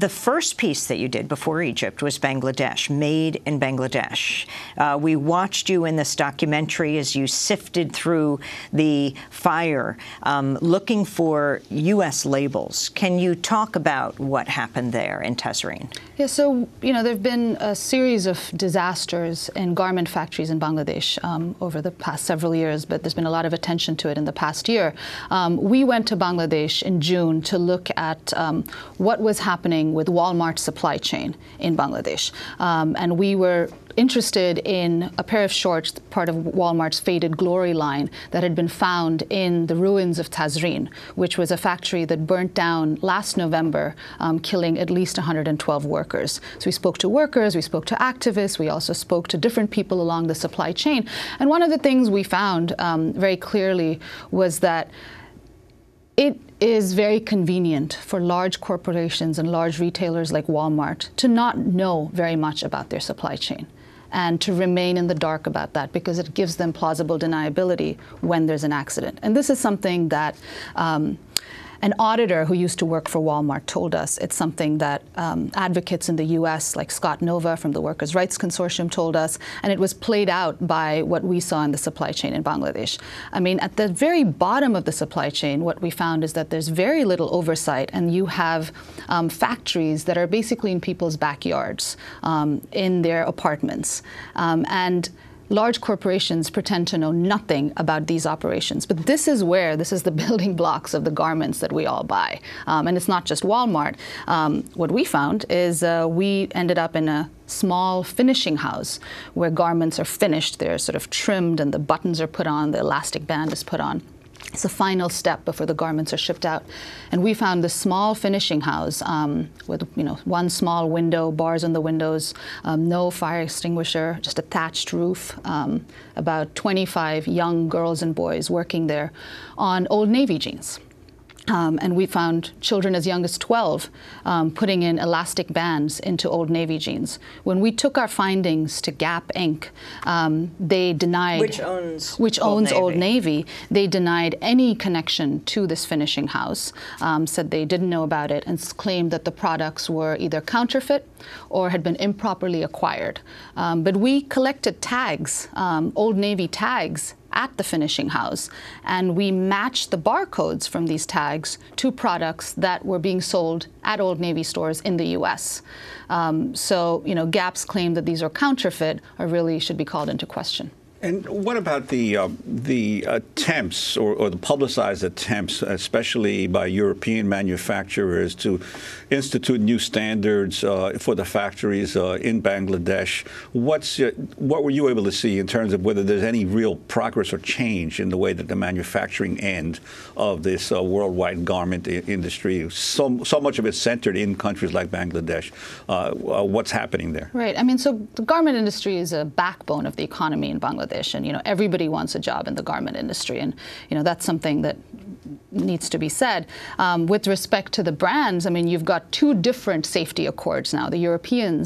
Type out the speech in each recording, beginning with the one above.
the first piece that you did before Egypt was Bangladesh, Made in Bangladesh. We watched you in this documentary as you sifted through the fire, looking for U.S. labels. Can you talk about what happened there in Tazreen? Yeah, so, there have been a series of disasters in garment factories in Bangladesh over the past several years, but there's been a lot of attention to it in the past year. We went to Bangladesh in June to look at what was happening with Walmart's supply chain in Bangladesh. And we were interested in a pair of shorts, part of Walmart's Faded Glory line, that had been found in the ruins of Tazreen, which was a factory that burnt down last November, killing at least 112 workers. So we spoke to workers, we spoke to activists, we also spoke to different people along the supply chain. And one of the things we found very clearly was that it is very convenient for large corporations and large retailers like Walmart to not know very much about their supply chain and to remain in the dark about that, because it gives them plausible deniability when there's an accident. And this is something that an auditor who used to work for Walmart told us. It's something that advocates in the U.S., like Scott Nova from the Workers' Rights Consortium, told us, and it was played out by what we saw in the supply chain in Bangladesh. I mean, at the very bottom of the supply chain, what we found is that there's very little oversight, and you have factories that are basically in people's backyards, in their apartments. And large corporations pretend to know nothing about these operations. But this is the building blocks of the garments that we all buy. And it's not just Walmart. What we found is we ended up in a small finishing house where garments are finished. They're sort of trimmed and the buttons are put on, the elastic band is put on. It's the final step before the garments are shipped out. And we found this small finishing house with one small window, bars on the windows, no fire extinguisher, just a thatched roof, about 25 young girls and boys working there on Old Navy jeans. And we found children as young as 12 putting in elastic bands into Old Navy jeans. When we took our findings to Gap Inc., they denied— Which owns Old Navy. They denied any connection to this finishing house, said they didn't know about it, and claimed that the products were either counterfeit or had been improperly acquired. But we collected tags, Old Navy tags, at the finishing house, and we matched the barcodes from these tags to products that were being sold at Old Navy stores in the U.S. So, Gap's claim that these are counterfeit really should be called into question. And what about the attempts or the publicized attempts, especially by European manufacturers, to institute new standards for the factories in Bangladesh? What were you able to see in terms of whether there's any real progress or change in the way that the manufacturing end of this worldwide garment industry, so much of it centered in countries like Bangladesh, what's happening there? Right. I mean, so the garment industry is a backbone of the economy in Bangladesh. And, everybody wants a job in the garment industry. And, that's something that needs to be said. With respect to the brands, I mean, you've got two different safety accords now. The European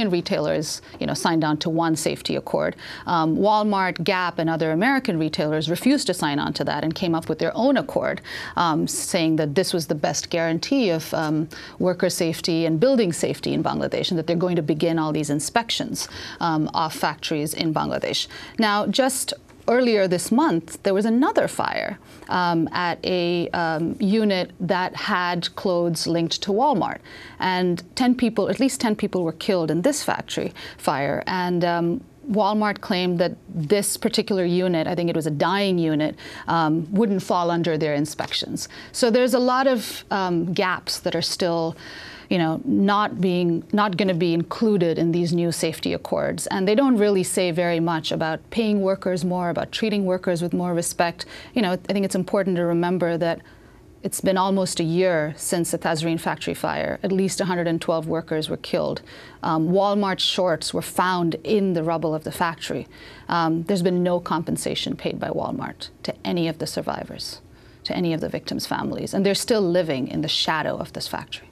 retailers, signed on to one safety accord. Walmart, Gap, and other American retailers refused to sign on to that and came up with their own accord, saying that this was the best guarantee of worker safety and building safety in Bangladesh, and that they're going to begin all these inspections of factories in Bangladesh. Now, just earlier this month, there was another fire at a unit that had clothes linked to Walmart. And at least 10 people were killed in this factory fire. And Walmart claimed that this particular unit, I think it was a dyeing unit, wouldn't fall under their inspections. So there's a lot of gaps that are still not going to be included in these new safety accords. And they don't really say very much about paying workers more, about treating workers with more respect. I think it's important to remember that it's been almost a year since the Tazreen factory fire. At least 112 workers were killed. Walmart shorts were found in the rubble of the factory. There's been no compensation paid by Walmart to any of the survivors, to any of the victims' families. And they're still living in the shadow of this factory.